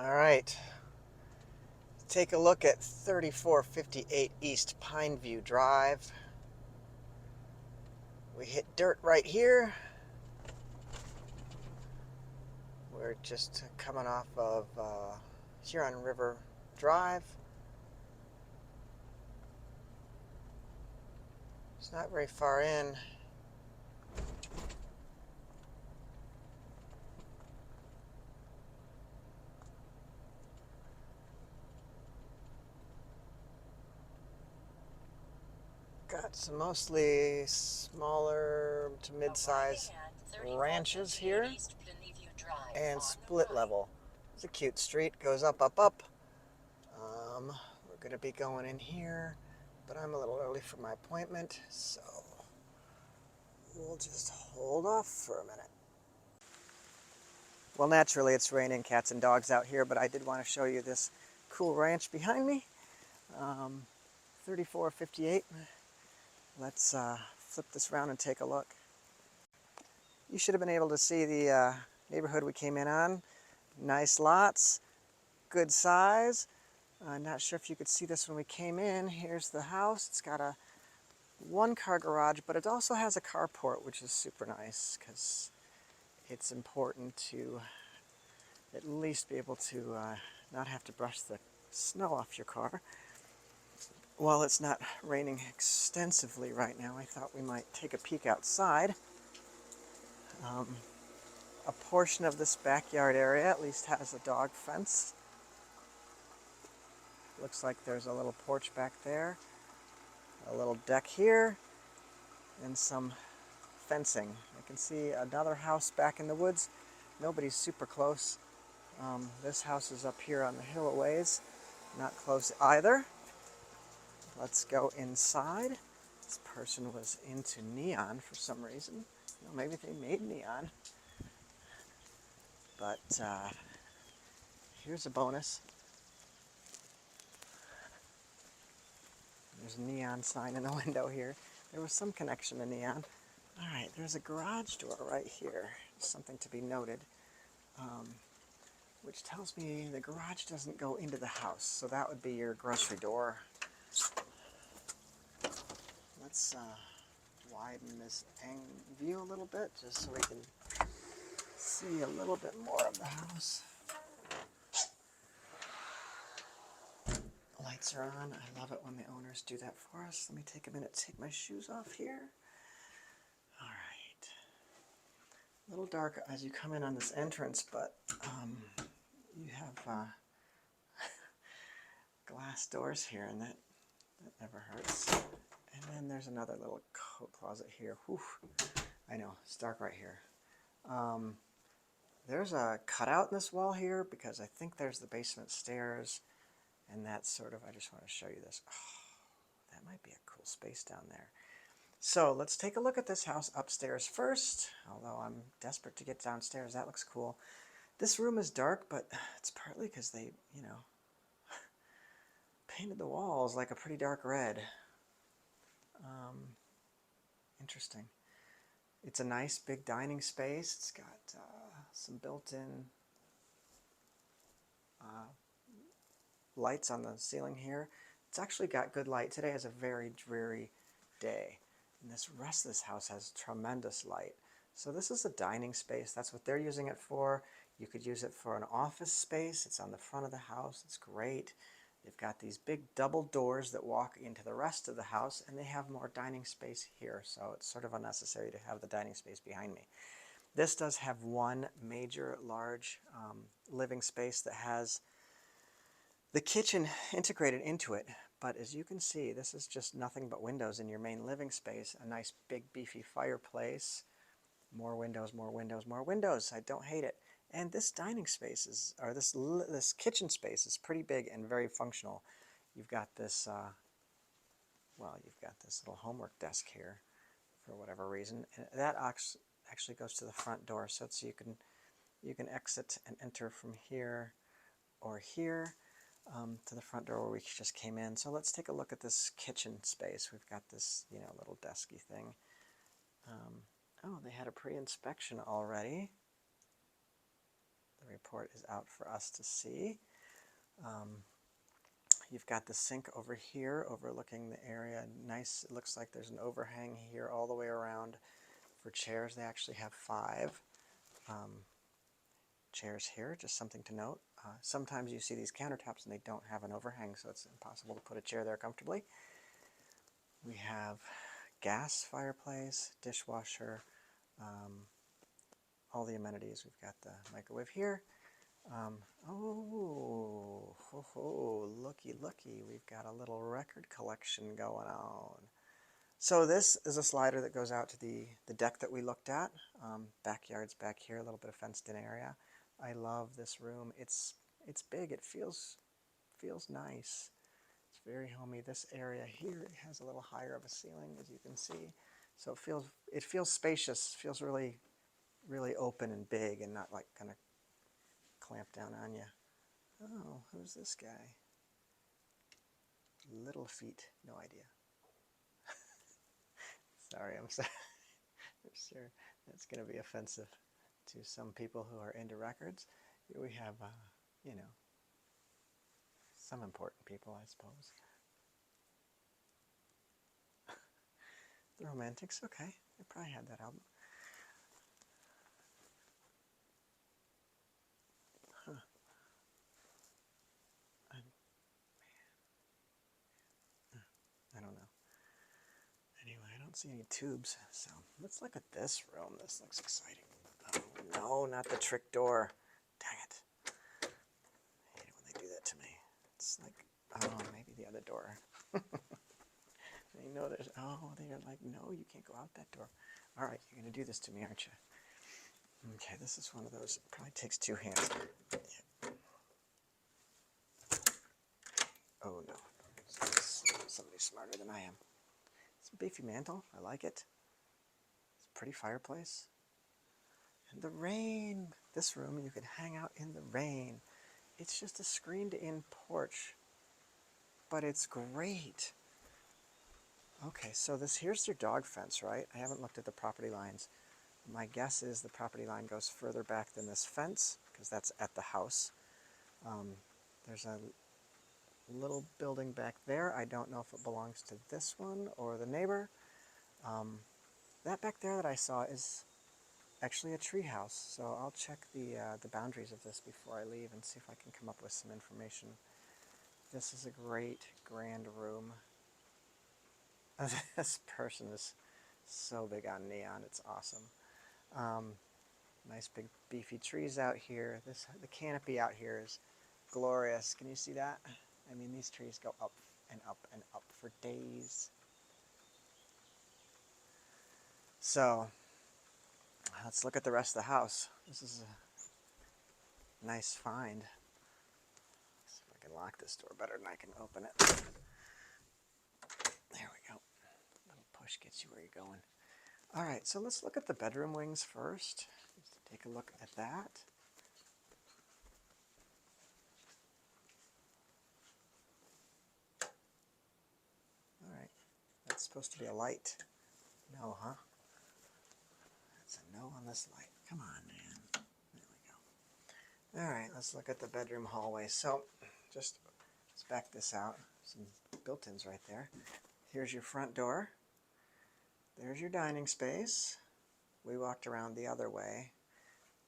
All right, take a look at 3458 East Pineview Drive. We hit dirt right here. We're just coming off of Huron River Drive. It's not very far in. Got some mostly smaller to mid-size ranches here and split level. It's a cute street, goes up, up, up. We're going to be going in here, but I'm a little early for my appointment, so we'll just hold off for a minute. Well, naturally it's raining cats and dogs out here, but I did want to show you this cool ranch behind me. 3458. Let's flip this around and take a look. You should have been able to see the neighborhood we came in on. Nice lots, good size. I'm not sure if you could see this when we came in. Here's the house. It's got a one-car garage, but it also has a carport, which is super nice because it's important to at least be able to not have to brush the snow off your car. While it's not raining extensively right now, I thought we might take a peek outside. A portion of this backyard area at least has a dog fence. Looks like there's a little porch back there, a little deck here, and some fencing. I can see another house back in the woods. Nobody's super close. This house is up here on the hill a ways, not close either. Let's go inside. This person was into neon for some reason. You know, maybe they made neon. But here's a bonus. There's a neon sign in the window here. There was some connection to neon. All right, there's a garage door right here. Something to be noted, which tells me the garage doesn't go into the house, so that would be your grocery door. Let's widen this view a little bit just so we can see a little bit more of the house. Lights are on. I love it when the owners do that for us. Let me take a minute to take my shoes off here. All right. A little dark as you come in on this entrance, but you have glass doors here, and that never hurts. And then there's another little coat closet here. Whew. I know, it's dark right here. There's a cutout in this wall here because I think there's the basement stairs. And that's sort of, I just want to show you this. Oh, that might be a cool space down there. So let's take a look at this house upstairs first, although I'm desperate to get downstairs. That looks cool. This room is dark, but it's partly because they, you know, painted the walls like a pretty dark red. Interesting. It's a nice big dining space. It's got some built-in lights on the ceiling here. It's actually got good light. Today is a very dreary day, and this rest of this house has tremendous light. So this is a dining space. That's what they're using it for. You could use it for an office space. It's on the front of the house. It's great. They've got these big double doors that walk into the rest of the house, and they have more dining space here, so it's sort of unnecessary to have the dining space behind me. This does have one major large living space that has the kitchen integrated into it, but as you can see, this is just nothing but windows in your main living space. A nice big beefy fireplace, more windows, more windows, more windows. I don't hate it. And this dining space is, or this kitchen space is pretty big and very functional. You've got this, you've got this little homework desk here for whatever reason. And that actually goes to the front door, so you can exit and enter from here or here. To the front door where we just came in. So let's take a look at this kitchen space. We've got this, you know, little desky thing. Oh, they had a pre-inspection already. the report is out for us to see. You've got the sink over here overlooking the area. Nice, it looks like there's an overhang here all the way around. For chairs, they actually have 5 chairs here, just something to note. Sometimes you see these countertops and they don't have an overhang, so it's impossible to put a chair there comfortably. We have gas fireplace, dishwasher, all the amenities. We've got the microwave here. Looky, we've got a little record collection going on. So this is a slider that goes out to the deck that we looked at. Backyard's back here, a little bit of fenced-in area. I love this room. It's big. It feels nice. It's very homey. This area here has a little higher of a ceiling, as you can see. So it feels spacious. It feels really, really open and big, and not like kind of clamp down on you. Oh, who's this guy? Little feet. No idea. Sorry, I'm sorry. I'm sure that's going to be offensive to some people who are into records. Here we have, you know, some important people, I suppose. The Romantics, okay. I probably had that album. Huh. I don't know. Anyway, I don't see any tubes, so let's look at this room. This looks exciting. Oh, no, not the trick door. Dang it. I hate it when they do that to me. It's like, oh, maybe the other door. They know there's, oh, they're like, no, you can't go out that door. All right, you're going to do this to me, aren't you? Okay, this is one of those, it probably takes 2 hands. Yeah. Oh, no. Somebody smarter than I am. It's a beefy mantle. I like it. It's a pretty fireplace. And the rain. This room, you could hang out in the rain. It's just a screened-in porch, but it's great. Okay, so here's your dog fence, right? I haven't looked at the property lines. My guess is the property line goes further back than this fence, because that's at the house. There's a little building back there. I don't know if it belongs to this one or the neighbor. That back there that I saw is actually a tree house, so I'll check the boundaries of this before I leave and see if I can come up with some information. This is a great, grand room. This person is so big on neon, it's awesome. Nice big beefy trees out here. The canopy out here is glorious. Can you see that? I mean, these trees go up and up and up for days. So let's look at the rest of the house. This is a nice find. Let's see if I can lock this door better than I can open it. There we go. A little push gets you where you're going. All right, so let's look at the bedroom wings first. Let's take a look at that. All right, that's supposed to be a light. No, huh? That's a no on this light. Come on, man. There we go. All right, let's look at the bedroom hallway. So just let's back this out. Some built-ins right there. Here's your front door. There's your dining space. We walked around the other way,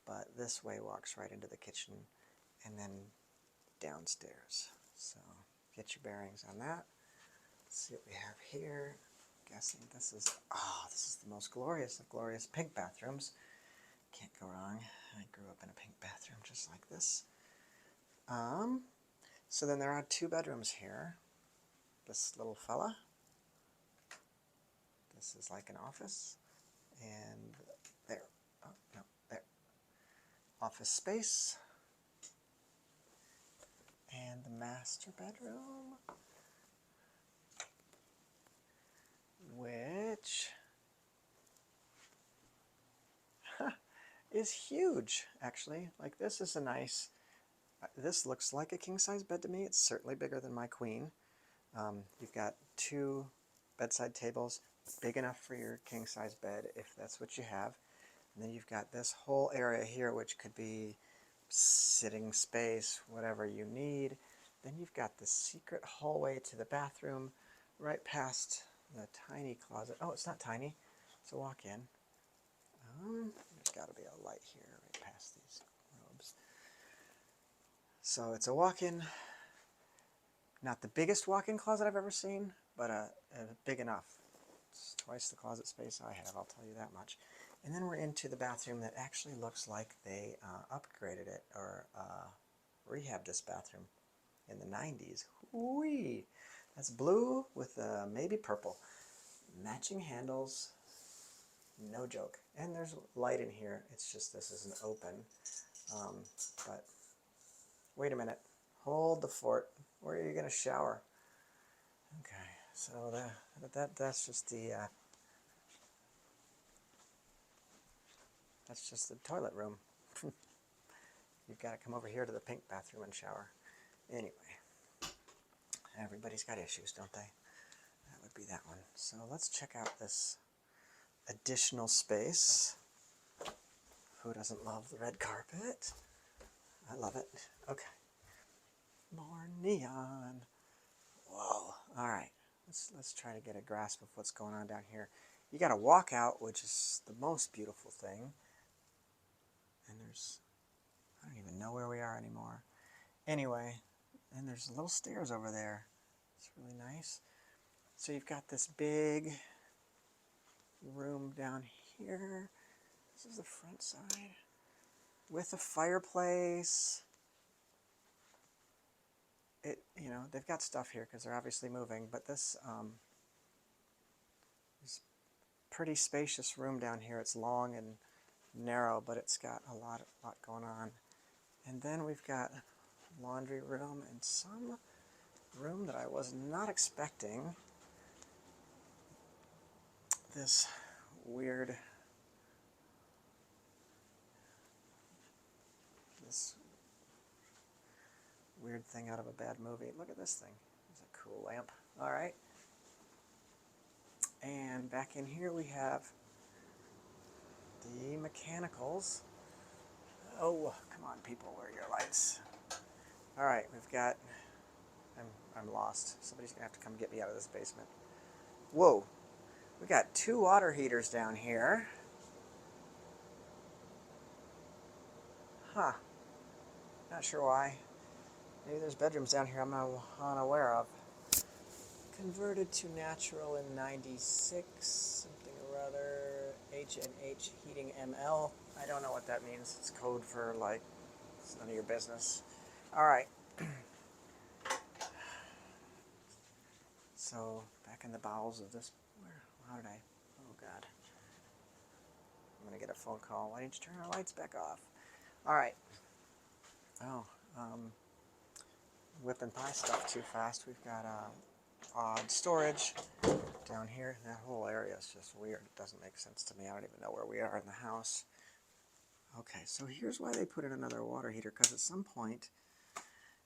but this way walks right into the kitchen and then downstairs. So get your bearings on that. Let's see what we have here. I'm guessing this is the most glorious of glorious pink bathrooms. Can't go wrong. I grew up in a pink bathroom just like this. So then there are 2 bedrooms here. This little fella. This is like an office. And there. Oh, no, there. Office space. And the master bedroom, which is huge, actually. Like, this is a nice, this looks like a king-size bed to me. It's certainly bigger than my queen. You've got 2 bedside tables, big enough for your king-size bed if that's what you have. And then you've got this whole area here, which could be sitting space, whatever you need. Then you've got the secret hallway to the bathroom right past the tiny closet. Oh, it's not tiny. It's a walk-in. There's got to be a light here right past these robes. So it's a walk-in, not the biggest walk-in closet I've ever seen, but big enough. It's twice the closet space I have, I'll tell you that much. And then we're into the bathroom that actually looks like they upgraded it or rehabbed this bathroom in the 90s. Whee! That's blue with maybe purple. Matching handles, no joke. And there's light in here. It's just this isn't open. But wait a minute. Hold the fort. Where are you going to shower? Okay, so that's just the toilet room. You've got to come over here to the pink bathroom and shower. Anyway, everybody's got issues, don't they? That would be that one. So let's check out this additional space. Who doesn't love the red carpet? I love it. Okay. More neon. Whoa. All right. Let's try to get a grasp of what's going on down here. You got a walkout, which is the most beautiful thing. And I don't even know where we are anymore. Anyway, and there's little stairs over there. It's really nice. So you've got this big room down here. This is the front side with a fireplace. They've got stuff here because they're obviously moving, but this pretty spacious room down here. It's long and narrow, but it's got a lot going on. And then we've got laundry room and some room that I was not expecting. This weird thing out of a bad movie. Look at this thing. It's a cool lamp. All right. And back in here we have the mechanicals. Oh, come on, people, where are your lights? All right, we've got. I'm lost. Somebody's gonna have to come get me out of this basement. Whoa, we got 2 water heaters down here. Huh. Not sure why. Maybe there's bedrooms down here I'm not unaware of. Converted to natural in 96, something or other, H&H Heating ML. I don't know what that means. It's code for, like, it's none of your business. All right. So, back in the bowels of this, how did I, oh God. I'm going to get a phone call. Why didn't you turn our lights back off? All right. Oh, whipping by stuff too fast. We've got odd storage down here. That whole area is just weird. It doesn't make sense to me. I don't even know where we are in the house. Okay, so here's why they put in another water heater, because at some point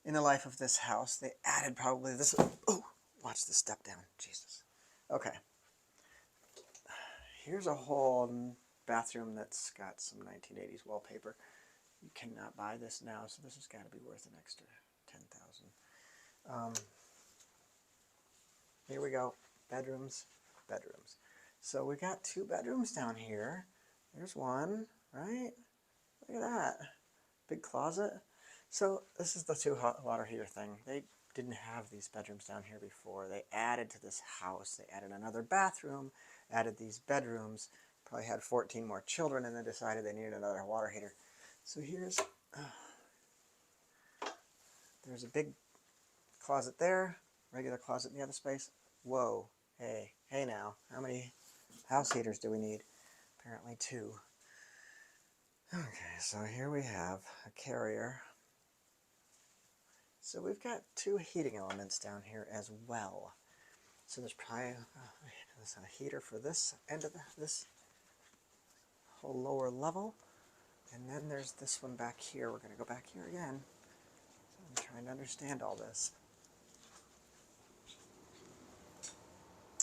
in the life of this house, they added probably this. Oh, watch the step down. Jesus. Okay. Here's a whole bathroom that's got some 1980s wallpaper. You cannot buy this now, so this has got to be worth an extra $10,000. Here we go. Bedrooms. So we got 2 bedrooms down here. There's one, right? Look at that. Big closet. So this is the 2 hot water heater thing. They didn't have these bedrooms down here before. They added to this house. They added another bathroom, added these bedrooms, probably had 14 more children, and then decided they needed another water heater. So there's a big closet there, regular closet in the other space. Whoa, hey now, how many house heaters do we need? Apparently 2. Okay, so here we have a carrier. So we've got 2 heating elements down here as well. So there's probably a heater for this end of this whole lower level. And then there's this one back here. We're going to go back here again. So I'm trying to understand all this.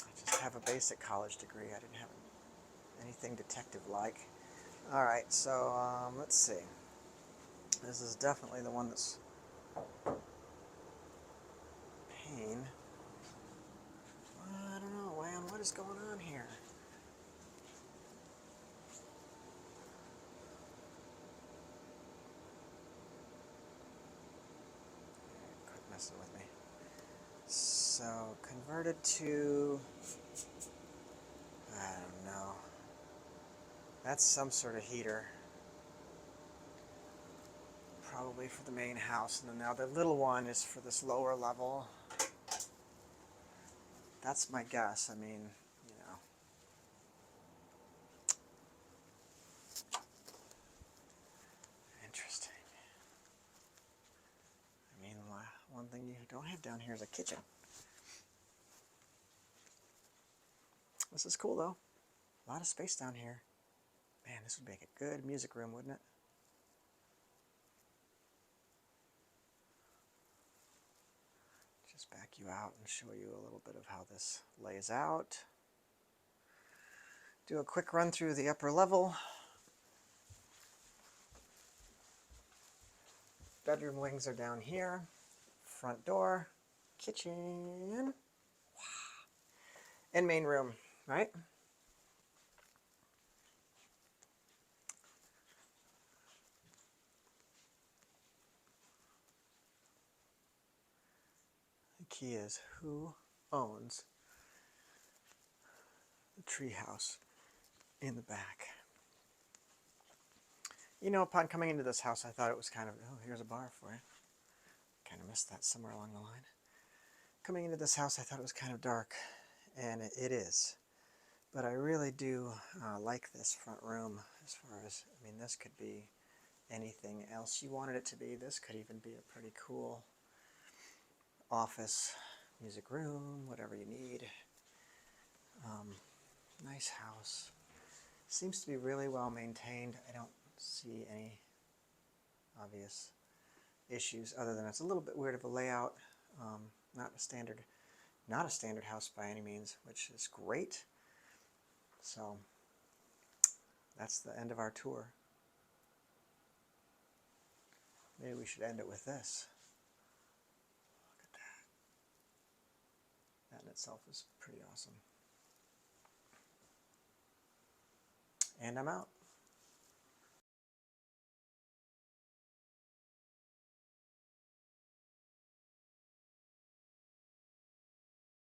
I just have a basic college degree. I didn't have anything detective-like. All right, so let's see. This is definitely the one that's pain. I don't know, man. What is going on here? Quit messing with me. So, converted to... I don't know. That's some sort of heater. Probably for the main house. And then now the little one is for this lower level. That's my guess. I mean, you know. Interesting. I mean, one thing you don't have down here is a kitchen. This is cool, though. A lot of space down here. Man, this would make a good music room, wouldn't it? Just back you out and show you a little bit of how this lays out. Do a quick run through the upper level. Bedroom wings are down here. Front door, kitchen, wow. And main room, right? The key is, who owns the treehouse in the back? You know, upon coming into this house, I thought it was kind of, oh, here's a bar for you. Kind of missed that somewhere along the line. Coming into this house, I thought it was kind of dark, and it is. But I really do like this front room as far as, I mean, this could be anything else you wanted it to be. This could even be a pretty cool office, music room, whatever you need. Nice house. Seems to be really well maintained. I don't see any obvious issues other than it's a little bit weird of a layout. Not a standard house by any means, which is great. So that's the end of our tour. Maybe we should end it with this. Look at that. That in itself is pretty awesome. And I'm out.